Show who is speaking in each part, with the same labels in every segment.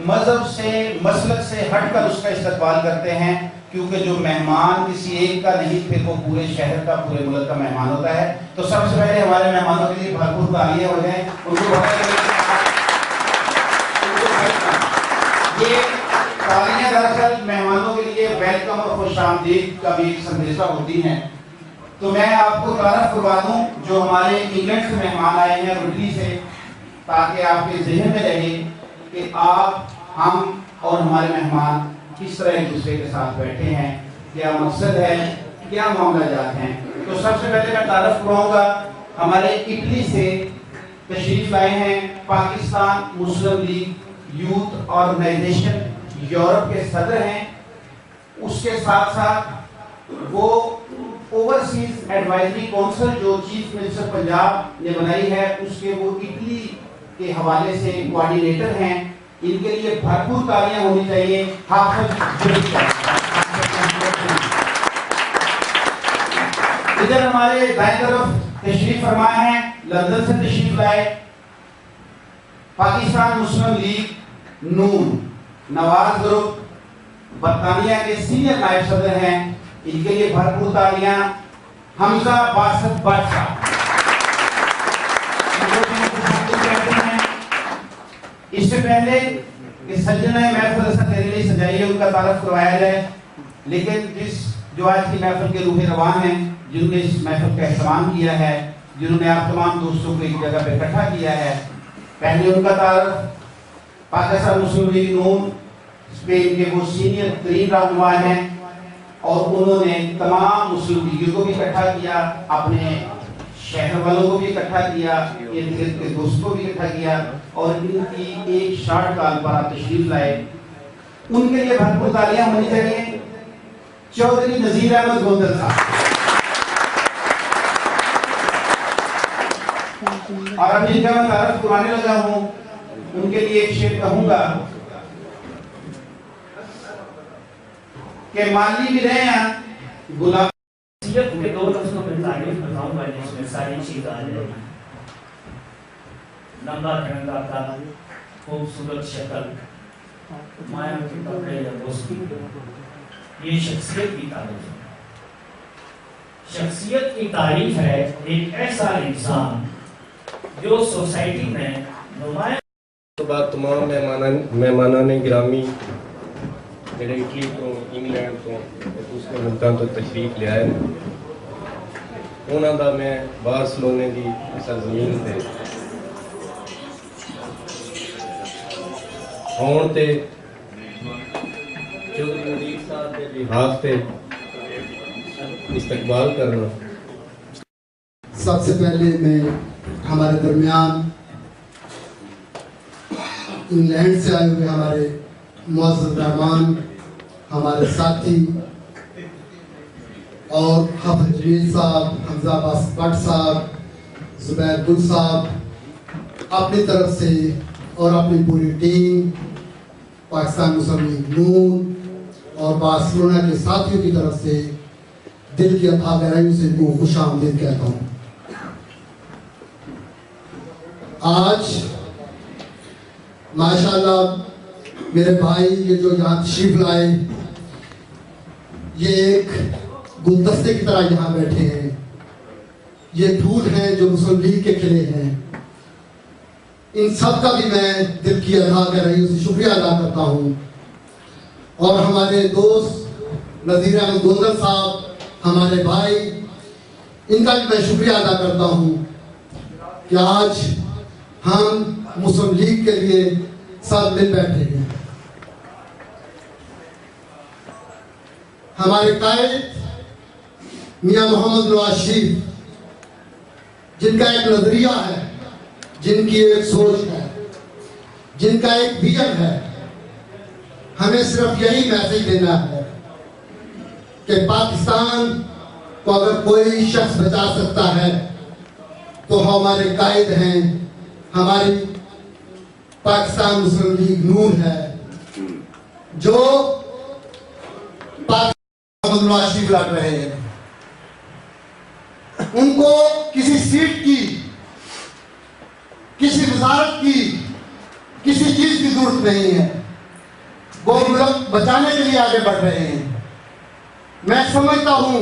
Speaker 1: مذہب سے مسلک سے ہٹ کر اس کا استقبال کرتے ہیں، کیونکہ جو مہمان کسی ایک کا نہیں پھر وہ پورے شہر کا پورے ملک کا مہمان ہوتا ہے. تو سب سے پہلے ہمارے مہمانوں کے لیے بھرپور تالیاں ہو جائیں. ان کو یہ تالیاں دراصل مہمانوں کے لیے ویلکم اور خوش آمدید کا بھی ایک سندیشہ ہوتی ہیں. تو میں آپ کو تعارف کروا دوں جو ہمارے انگلینڈ سے مہمان آئے ہیں اٹلی سے، تاکہ آپ کے ذہن میں رہے کہ آپ، ہم اور ہمارے مہمان کس طرح ایک دوسرے کے ساتھ بیٹھے ہیں، کیا مقصد ہے، کیا معاملہ جات ہیں. تو سب سے پہلے میں تعارف کراؤں گا، ہمارے اٹلی سے تشریف لائے ہیں پاکستان مسلم لیگ یوتھ آرگنائزیشن یورپ کے صدر ہیں. اس کے ساتھ ساتھ وہ اوورسیز ایڈوائزری کونسل جو چیف منسٹر پنجاب نے بنائی ہے، اس کے وہ اٹلی کے حوالے سے کوارڈینیٹر ہیں. ان کے لیے بھرپور تالیاں ہونی چاہیے. ادھر ہمارے دائیں طرف تشریف فرما ہیں، لندن سے تشریف لائے پاکستان مسلم لیگ نون نواز گروپ، برطانیہ کے سینئر نائب صدر ہیں. ان کے لیے بھرپور تالیاں. حمزہ باسط بٹ صاحب، اس سے پہلے کہ سجنہ محفل ایسا تیرے لیے سجائی ہے ان کا تعارف کروایا جائے، لیکن جو آج کی محفل کے روح رواں ہیں، جنہوں نے اس محفل کا اہتمام کیا ہے، جنہوں نے آپ تمام دوستوں کو ایک جگہ پہ اکٹھا کیا ہے، پہلے ان کا تعارف پاکستان مسلم لیگ نون اسپین کے وہ سینئر ترین رہنما ہیں، اور انہوں نے تمام مسلم لیگیوں کو بھی اکٹھا کیا، اپنے شہر والوں کو بھی اکٹھا کیا، ارد گرد کے دوستوں کو بھی اکٹھا کیا، اور ان کی ایک شارٹ کال پر آپ تشریف لائے. ان کے لیے بھرپور تالیاں ہونی چاہیے. چودھری نذیر احمد گوندل صاحب، اور اب جن کا میں تعارف کرانے لگا ہوں ان کے لیے ایک شعر کہوں گا کہ مالی بھی رہے ہیں غلام.
Speaker 2: کے دو لفظوں میں تعریف بتاؤں گا جس میں ساری چیز آ جائے گی. لمبا ٹھنڈا تھا، خوبصورت شکل، مایا کے کپڑے یا دوستی، یہ شخصیت کی تعریف ہے. شخصیت کی تعریف ہے ایک ایسا انسان جو سوسائٹی میں نمایاں.
Speaker 3: بعد تمام مہمانان گرامی میرے اٹلی تو انگلینڈ تو دوسرے ملکوں تو تشریف لے آئے، انہوں کا میں بارسلونے کی سرزمین سے آن تے چودھری نذیر صاحب کے لحاظ سے استقبال کرنا.
Speaker 4: سب سے پہلے میں ہمارے درمیان انگلینڈ سے آئے ہوئے ہمارے معزز مہمان، ہمارے ساتھی اور حافظ جلیل صاحب، حمزہ باسط بٹ صاحب، زبیر گل صاحب اپنی طرف سے اور اپنی پوری ٹیم پاکستان مسلم لیگ نون اور بارسلونا کے ساتھیوں کی طرف سے دل کی اتھا گہرائیوں سے ان کو خوش آمدید کہتا ہوں. آج ماشاءاللہ میرے بھائی یہ جو یہاں تشریف لائے، یہ ایک گلدستے کی طرح یہاں بیٹھے ہیں. یہ پھول ہیں جو مسلم لیگ کے کھلے ہیں. ان سب کا بھی میں دل کی اتھا گہرائیوں سے شکریہ ادا کرتا ہوں. اور ہمارے دوست نذیر احمد گوندل صاحب، ہمارے بھائی، ان کا بھی میں شکریہ ادا کرتا ہوں کہ آج ہم مسلم لیگ کے لیے ساتھ مل بیٹھے ہیں. ہمارے قائد میاں محمد نواز شریف، جن کا ایک نظریہ ہے، جن کی ایک سوچ ہے، جن کا ایک ویژن ہے، ہمیں صرف یہی میسج دینا ہے کہ پاکستان کو اگر کوئی شخص بچا سکتا ہے تو ہمارے قائد ہیں، ہماری پاکستان مسلم لیگ نون ہے، جو محمد نواز شریف لڑ رہے ہیں. ان کو کسی سیٹ کی वजारत की किसी चीज की जरूरत नहीं है, वो मुल्क बचाने के लिए आगे बढ़ रहे हैं। मैं समझता हूं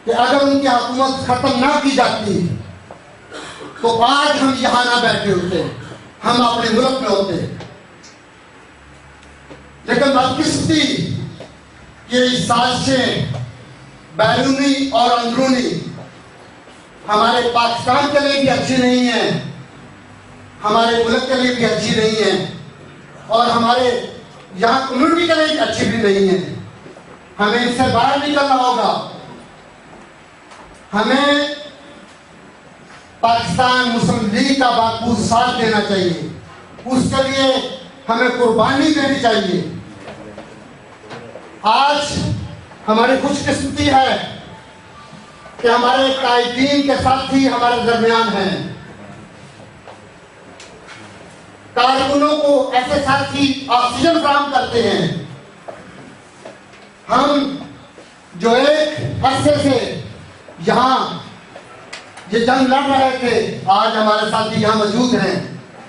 Speaker 4: कि अगर उनकी हुकूमत खत्म ना की जाती तो आज हम यहां ना बैठे होते, हम अपने मुल्क में होते। लेकिन बदकिस्मती ये साजिशें बैरूनी और अंदरूनी हमारे पाकिस्तान के लिए भी अच्छी नहीं है, हमारे मुल्क के लिए भी अच्छी नहीं है, और हमारे यहाँ कम्युनिटी के लिए भी अच्छी भी नहीं है। हमें इससे बाहर निकलना होगा। हमें पाकिस्तान मुस्लिम लीग का भरपूर साथ देना चाहिए, उसके लिए हमें कुर्बानी देनी चाहिए। आज हमारी खुशकिस्मती है कि हमारे कायदीन के साथी हमारे दरमियान हैं, कारकुनों को ऐसे साथी ऑक्सीजन फराहम करते हैं। हम जो एक अरसे से यहाँ ये जंग लड़ रहे थे, आज हमारे साथी यहाँ मौजूद हैं।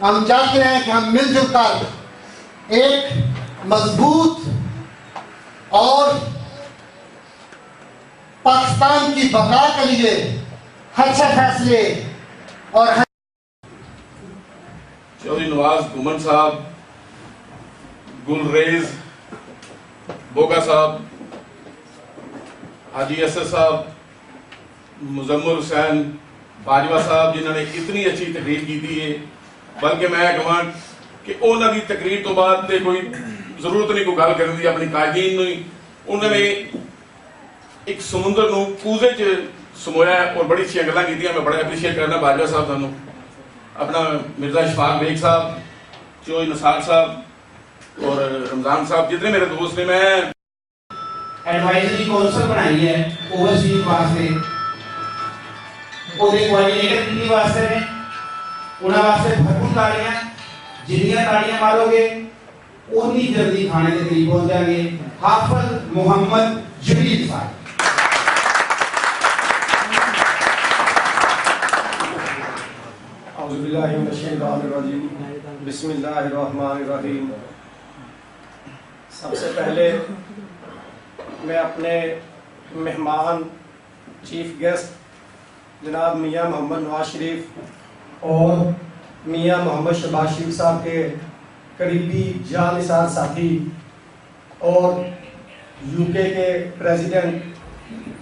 Speaker 4: हम चाहते हैं कि हम मिलजुल कर एक मजबूत और पाकिस्तान की बका के लिए अच्छे फैसले और
Speaker 5: चौधरी नवाज घुमन साहब, गुलरेज बोगा साहब, हाजी असद साहब, मुजम्मिल हुसैन बाजवा साहब, जिन्होंने इतनी अच्छी तकरीर की थी है, बल्कि मैं कहां कि उन्होंने तकरीर तो बाद कोई जरूरत नहीं कोई गल करने की अपनी कायदीन। उन्होंने एक समुद्र नूं कूजे च समोया और बड़ी अच्छी गल्लां कीतियां। मैं बड़ा एप्रीशिएट करना बाजवा साहब सानू, अपना मिर्जा शफाक बेग साहब, चौधरी निसार साहब और रमजान साहब, जितने मेरे दोस्त ने। मैं
Speaker 1: एडवाइजरी काउंसिल बनाई है ओवरसीज वास्ते, ਉਹਦੇ ਕੋਆਰਡੀਨੇਟਰ कितनी वास्ते ने, उन्हां वास्ते भरपूर ताड़ियां, जिन्नियां ताड़ियां मारोगे उतनी जल्दी खाने के करीब पहुंच जाएंगे। हाफिज मोहम्मद जमील साहब।
Speaker 6: बिस्मिल्लाहिर्रहमानिर्रहीम। सबसे पहले मैं अपने मेहमान चीफ गेस्ट जनाब मियाँ मोहम्मद नवाज शरीफ और मियाँ मोहम्मद शहबाज शरीफ साहब के करीबी जानिसार साथी और यूके के president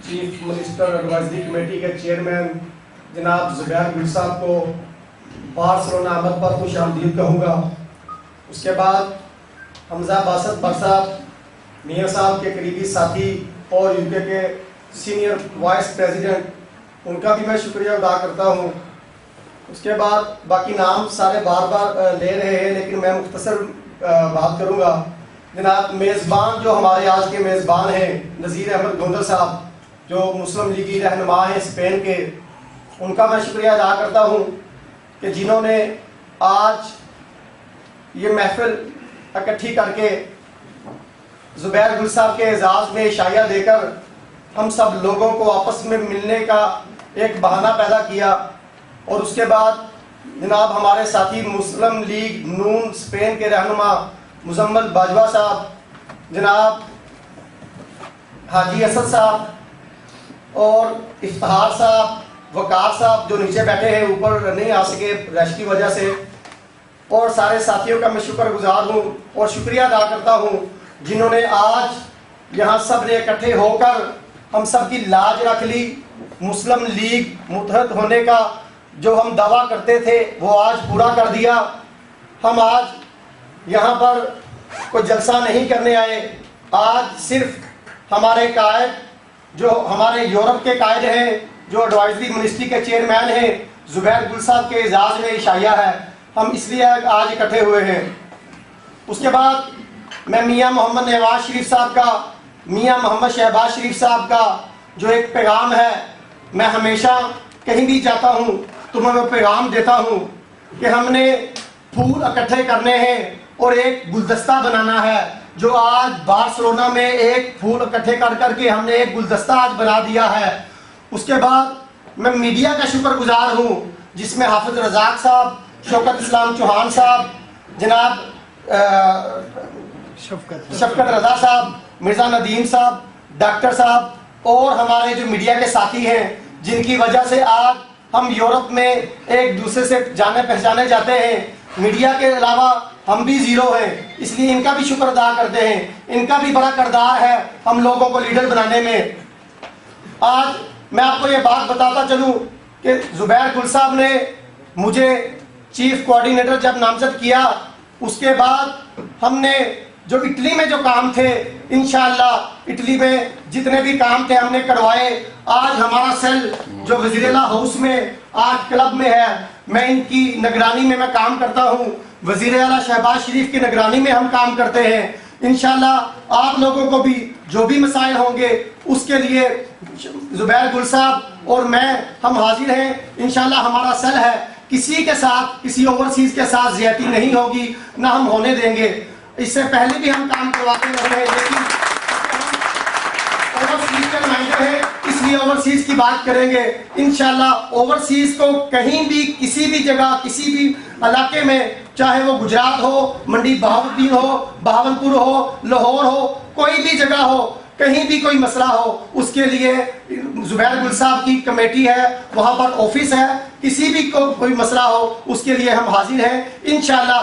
Speaker 6: chief minister advisory committee के चेयरमैन जनाब ज़ुबैर गुल साहब को बार्सिलोना आमद पर खुशामदीद कहूँगा। उसके बाद हमजा बासत बर साहब, मियाँ साहब के करीबी साथी और यूके के सीनियर वाइस प्रेसिडेंट, उनका भी मैं शुक्रिया अदा करता हूँ। उसके बाद बाकी नाम सारे बार बार ले रहे हैं, लेकिन मैं मुख्तसर बात करूँगा। जनाब मेज़बान जो हमारे आज के मेज़बान हैं नज़ीर अहमद गोंदल साहब, जो मुस्लिम लीगी रहनुमा हैं स्पेन के, उनका मैं शुक्रिया अदा करता हूँ कि जिन्होंने आज ये महफिल इकट्ठी करके ज़ुबैर गुल साहब के एजाज़ में इशाया देकर हम सब लोगों को आपस में मिलने का एक बहाना पैदा किया। और उसके बाद जनाब हमारे साथी मुस्लिम लीग नून स्पेन के रहनुमा मुजम्मिल बाजवा साहब, जनाब हाजी असद साहब और इफ्तार साहब, वकार साहब जो नीचे बैठे हैं, ऊपर नहीं आ सके रश की वजह से, और सारे साथियों का मैं शुक्रगुजार हूँ और शुक्रिया अदा करता हूँ जिन्होंने आज यहाँ सब ने इकट्ठे होकर हम सब की लाज रख ली। मुस्लिम लीग मुत्तहद होने का जो हम दावा करते थे वो आज पूरा कर दिया। हम आज यहाँ पर कोई जलसा नहीं करने आए, आज सिर्फ हमारे कायद जो हमारे यूरोप के कायद हैं, जो एडवाइजरी मिनिस्ट्री के चेयरमैन हैं, ज़ुबैर गुल साहब के एजाज़ में इशाया है, हम इसलिए आज इकट्ठे हुए हैं। उसके बाद मैं मियाँ मोहम्मद नवाज शरीफ साहब का, मियाँ मोहम्मद शहबाज शरीफ साहब का जो एक पैगाम है, मैं हमेशा कहीं भी जाता हूँ तो मैं वो पैगाम देता हूँ कि हमने फूल इकट्ठे करने हैं और एक गुलदस्ता बनाना है। जो आज बार्सिलोना में एक फूल इकट्ठे कर करके हमने एक गुलदस्ता आज बना दिया है। उसके बाद मैं मीडिया का शुक्रगुजार हूँ जिसमें हाफिज रज़ाक साहब, शौकत इस्लाम चौहान साहब, जनाब शफकत रजा साहब, मिर्ज़ा नदीम साहब, डॉक्टर साहब और हमारे जो मीडिया के साथी हैं, जिनकी वजह से आज हम यूरोप में एक दूसरे से जाने पहचाने जाते हैं। मीडिया के अलावा हम भी ज़ीरो हैं, इसलिए इनका भी शुक्र अदा करते हैं। इनका भी बड़ा किरदार है हम लोगों को लीडर बनाने में। आज मैं आपको ये बात बताता चलूँ कि ज़ुबैर गुल साहब ने मुझे चीफ कोऑर्डिनेटर जब नामजद किया, उसके बाद हमने जो इटली में जो काम थे, इंशाअल्लाह इटली में जितने भी काम थे हमने करवाए। आज हमारा सेल जो वज़ीर-ए-आला हाउस में आज क्लब में है, मैं इनकी निगरानी में मैं काम करता हूँ। वज़ीर-ए-आला शहबाज शरीफ की निगरानी में हम काम करते हैं। इंशाअल्लाह आप लोगों को भी जो भी मसाइल होंगे उसके लिए ज़ुबैर गुल साहब और मैं हम हाजिर हैं। इंशाअल्लाह हमारा सेल है, किसी के साथ किसी ओवरसीज़ के साथ ज़्यादती नहीं होगी, ना हम होने देंगे। इससे पहले भी हम काम करवाते रहे हैं, लेकिन ओवरसीज के नुमाइंदे हैं इसलिए ओवरसीज की बात करेंगे। इंशाअल्लाह ओवरसीज को कहीं भी किसी भी जगह किसी भी इलाके में, चाहे वो गुजरात हो, मंडी बहाउद्दीन हो, बहावलपुर हो, लाहौर हो, कोई भी जगह हो, कहीं भी कोई मसला हो, उसके लिए ज़ुबैर गुल साहब की कमेटी है, वहाँ पर ऑफिस है। किसी भी को कोई मसला हो उसके लिए हम हाजिर हैं। इंशाअल्लाह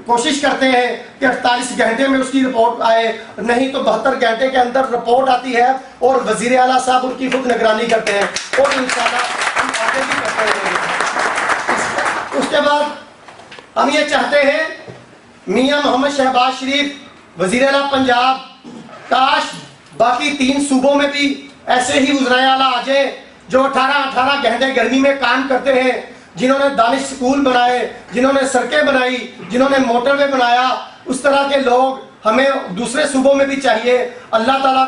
Speaker 6: कोशिश करते हैं कि 48 घंटे में उसकी रिपोर्ट आए, नहीं तो 72 घंटे के अंदर रिपोर्ट आती है और वज़ीर आला साहब उनकी खुद निगरानी करते हैं और इंशाअल्लाह हम आगे भी करते रहेंगे। उसके बाद हम ये चाहते हैं मियां मोहम्मद शहबाज शरीफ वज़ीर आला पंजाब, काश बाकी 3 सूबों में भी ऐसे ही वज़ीर आला आ जाए जो 18 घंटे गर्मी में काम करते हैं, जिन्होंने दानिश स्कूल बनाए, जिन्होंने सड़कें बनाई, जिन्होंने मोटरवे बनाया। उस तरह के लोग हमें दूसरे सूबों में भी चाहिए। अल्लाह ताला